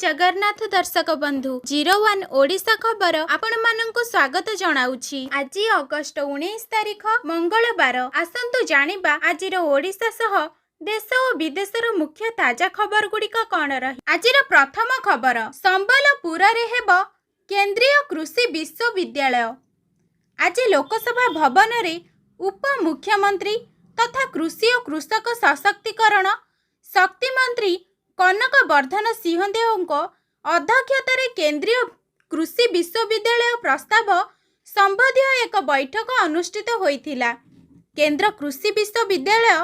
जगन्नाथ दर्शक बंधु 01 ओडिशा खबर आपण मानंकु स्वागत जणाउछि। आज अगस्त 19 तारिख मंगलवार। आसंतु जानिबा आजिर ओडिशा सह देश और विदेशर मुख्य ताजा खबर गुड़िक कौन रही। आजिर प्रथम खबर संबलपुर रे हेब केंद्रीय कृषि विश्वविद्यालय। आज लोकसभा भवन रे उप मुख्यमंत्री तथा कृषि और कृषक सशक्तिकरण शक्ति मंत्री कनक वर्धन सिंहदेव अध्यक्षतार केंद्रीय कृषि विश्वविद्यालय प्रस्ताव संबंधी एक बैठक अनुष्ठित होइथिला। केंद्र कृषि विश्वविद्यालय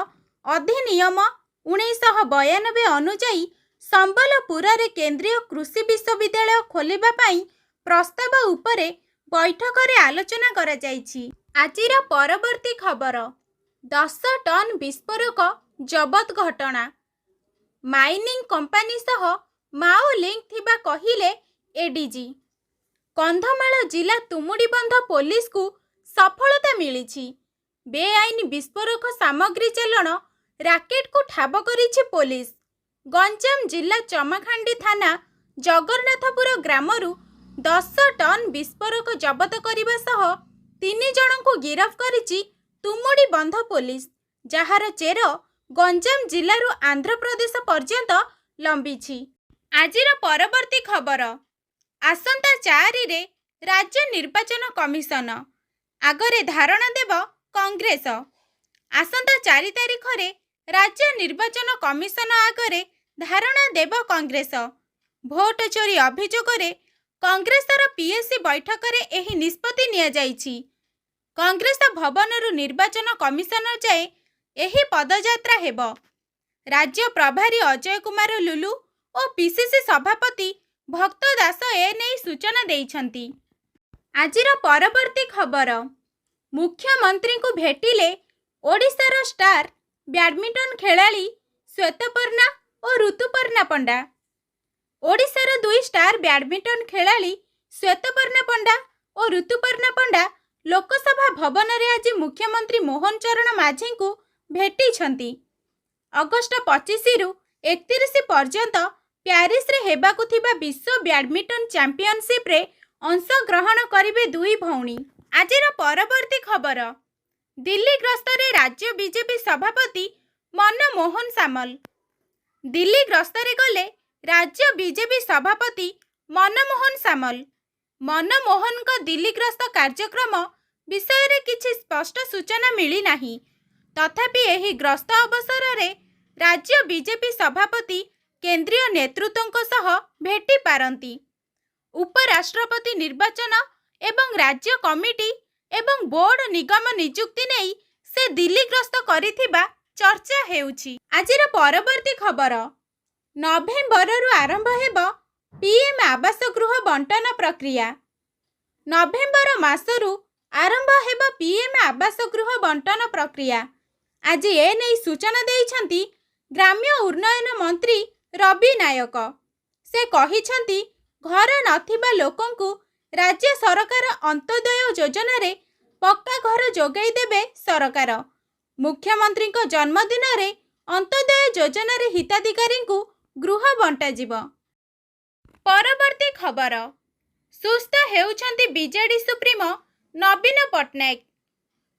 अधिनियम 1992 अनुଯାयी संबलपुर रे केंद्रीय कृषि विश्वविद्यालय खोलिबा पई प्रस्ताव उपरे बैठक रे आलोचना करा जायछि। आजिर परवर्ती खबर 10 टन विस्फोरक जबत घटना। माइनिंग कंपनी सह माओ लिंक थिबा कहिले एडीजी। कंधमाल जिला तुमुडीबंध पुलिस को सफलता मिली। बेआईन विस्फोरक सामग्री चलन राकेट को ठाब करिछि पुलिस। गंजाम जिला चमाखांडी थाना जगन्नाथपुर ग्रामरू 10 टन विस्फोरक जबत करने सह 3 जन को गिरफ करिछि तुमुडीबंध पुलिस, जहार चेर गंजाम जिल्लारू आंध्र प्रदेश पर्यंत लंबी। आजिर परवर्ती खबर आसंता 4 रे राज्य निर्वाचन कमिशन आगरे धारणा देव कांग्रेस। आसंता 4 तारिख रे राज्य निर्वाचन कमिशन आगरे धारणा देव कांग्रेस। भोट चोरी अभियोग रे कांग्रेसर पीएससी बैठक रे एही निष्पत्ति निया जाइछि। कांग्रेस भवनरू निर्वाचन कमिशनर जाए एही पदयात्रा हेब। राज्य प्रभारी अजय कुमार लुलु और पीसीसी सभापति भक्त दास एने सूचना देइछंती। आजिर परवर्ती खबर मुख्यमंत्री को भेटिले ओडिशार स्टार बैडमिंटन खेलाड़ी श्वेतपर्णा और ऋतुपर्णा पंडा। ओडिशार 2 स्टार बैडमिंटन खेलाड़ी श्वेतपर्णा पंडा और ऋतुपर्णा पंडा लोकसभा भवन रे आज मुख्यमंत्री मोहन चरण माझी को भेटी। अगस्त 25 रु 31 पर्यंत प्यारिस रे हेबाकु थिबा विश्व बैडमिंटन चैंपियनशिप रे अंश ग्रहण करिवे 2 भौणी। आजिर परवर्ती खबर दिल्ली गस्त रे राज्य बीजेपी सभापति मनमोहन सामल। दिल्ली गस्त रे गले राज्य बीजेपी सभापति मनमोहन सामल। मनमोहन का दिल्ली गस्त कार्यक्रम विषय रे किछि स्पष्ट सूचना मिली नाही। तथापि एही ग्रस्त अवसर रे राज्य बीजेपी सभापति केंद्रीय नेतृत्वों सह भेटी पारंती। उपराष्ट्रपति निर्वाचन एवं राज्य कमिटी एवं बोर्ड निगम नियुक्ति नहीं से दिल्ली ग्रस्त करिथिबा चर्चा हेउछि। आजिर परवर्ती खबर नवेम्बर रु आरंभ हेब पीएम आवास गृह बंटन प्रक्रिया। नवेम्बर मासरू आरंभ हेब पीएम आवास गृह बंटन प्रक्रिया। आज ए नहीं सूचना देइछंती ग्राम्य उन्नयन मंत्री रवि नायक। से कहिछंती घर नथिबा लोकंकु राज्य सरकार अंत्योदय योजना रे पक्का घर जोगाई देबे सरकार। मुख्यमंत्री को जन्मदिन रे अंत्योदय योजना रे हिताधिकारी को गृह बंटा जिवो। परवर्ती खबर सुस्थ हेउछंती बीजेडी सुप्रीमो नवीन पटनायक।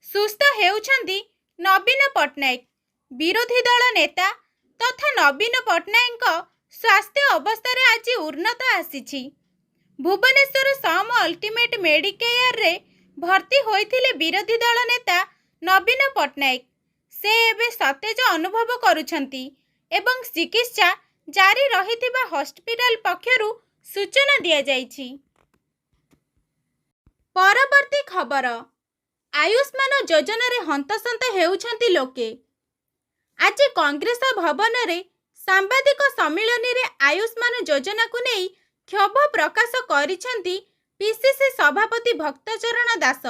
सुस्थ हेउछंती नवीन पटनायक। विरोधी दल नेता तथा नवीन पटनायक स्वास्थ्य अवस्था रे आज उन्नत आसीछि। भुवनेश्वर सम अल्टीमेट मेडिकेयर रे भर्ती होइथिले विरोधी दल नेता नवीन पटनायक। से एबे सतेज अनुभव करुछंती एवं चिकित्सा जारी रहिथिबा हॉस्पिटल पक्षरु सूचना दिया जाइछि। परवर्ती खबर आयुष्मान योजना रे हंतसंत हेउछंती लोके। आज कांग्रेस भवन रे सांबादिक सम्मिलनी रे आयुष्मान योजना को नहीं क्षोभ प्रकाश करिछंती पीसीसी सभापति भक्तचरण दास।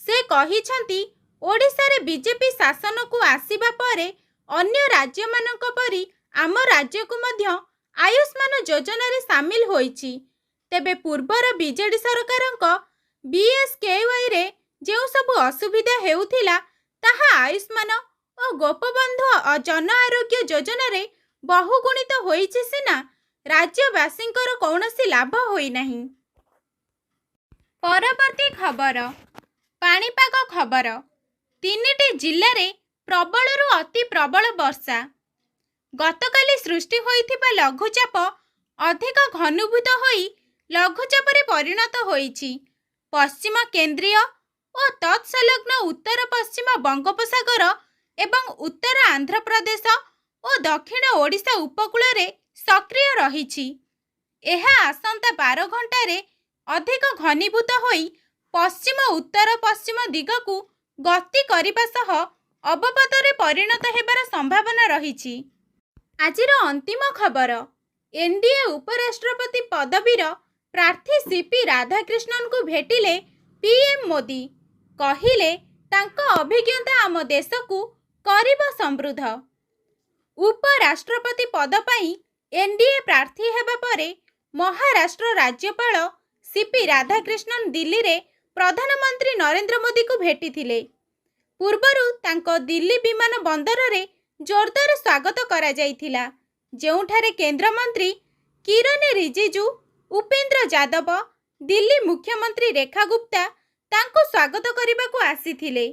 से कहिछंती ओडिशा रे बीजेपी शासन को आसीबा परे अन्य राज्य मानक परी आम राज्य को मध्य आयुष्मान योजना रे शामिल होइछि। तेबे पूर्वर बीजेडी सरकारक बीएसकेवाई रे जो सब असुविधा हेउथिला ताहा आयुष्मान और गोपबंधु जन आरोग्य योजना रे बहुगुणित होइछि सिना, ରାଜ୍ୟବାସୀଙ୍କର କୌଣସି ଲାଭ ହୋଇନାହିଁ। ପରବର୍ତ୍ତୀ ଖବର, ପାଣିପାଗ ଖବର। 3ଟି ଜିଲ୍ଲାରେ ପ୍ରବଳରୁ ଅତି ପ୍ରବଳ ବର୍ଷା। ଗତକାଲି ସୃଷ୍ଟି ହୋଇଥିବା ଲଘୁଚାପ ଅଧିକ ଘନୀଭୂତ ହୋଇ ଲଘୁଚାପରେ ପରିଣତ ହୋଇଛି। ପଶ୍ଚିମ କେନ୍ଦ୍ରୀୟ ଓ ତତ୍ସଂଲଗ୍ନ ଉତ୍ତର ପଶ୍ଚିମ ବଙ୍ଗୋପସାଗର ଏବଂ ଉତ୍ତର ଆନ୍ଧ୍ରପ୍ରଦେଶ ଓ ଦକ୍ଷିଣ ଓଡ଼ିଶା ଉପକୂଳରେ ସକ୍ରିୟ ରହିଛି। ଏହା ଆସନ୍ତା 12 ଘଣ୍ଟାରେ ଅଧିକ ଘନୀଭୂତ ହୋଇ ପଶ୍ଚିମ ଉତ୍ତର ପଶ୍ଚିମ ଦିଗକୁ ଗତି କରିବା ସହ ଅବପାତରେ ପରିଣତ ହେବାର ସମ୍ଭାବନା ରହିଛି। ଆଜିର ଅନ୍ତିମ ଖବର, ଏନ୍ଡିଏ ଉପରାଷ୍ଟ୍ରପତି ପଦବୀର ପ୍ରାର୍ଥୀ ସିପି ରାଧାକ୍ରିଷ୍ଣନଙ୍କୁ ଭେଟିଲେ ପିଏମ୍ ମୋଦି। କହିଲେ ତାଙ୍କ ଅଭିଜ୍ଞତା ଆମ ଦେଶକୁ କରିବ ସମୃଦ୍ଧ। ଉପରାଷ୍ଟ୍ରପତି ପଦ ପାଇଁ ଏନ୍ଡିଏ ପ୍ରାର୍ଥୀ ହେବା ପରେ ମହାରାଷ୍ଟ୍ର ରାଜ୍ୟପାଳ ସିପି ରାଧାକ୍ରିଷ୍ଣନ ଦିଲ୍ଲୀରେ ପ୍ରଧାନମନ୍ତ୍ରୀ ନରେନ୍ଦ୍ର ମୋଦିଙ୍କୁ ଭେଟିଥିଲେ। ପୂର୍ବରୁ ତାଙ୍କ ଦିଲ୍ଲୀ ବିମାନ ବନ୍ଦରରେ ଜୋରଦାର ସ୍ୱାଗତ କରାଯାଇଥିଲା, ଯେଉଁଠାରେ କେନ୍ଦ୍ରମନ୍ତ୍ରୀ କିରଣ ରିଜିଜୁ, ଉପେନ୍ଦ୍ର ଯାଦବ, ଦିଲ୍ଲୀ ମୁଖ୍ୟମନ୍ତ୍ରୀ ରେଖା ଗୁପ୍ତା ତାଙ୍କୁ ସ୍ୱାଗତ କରିବାକୁ ଆସିଥିଲେ।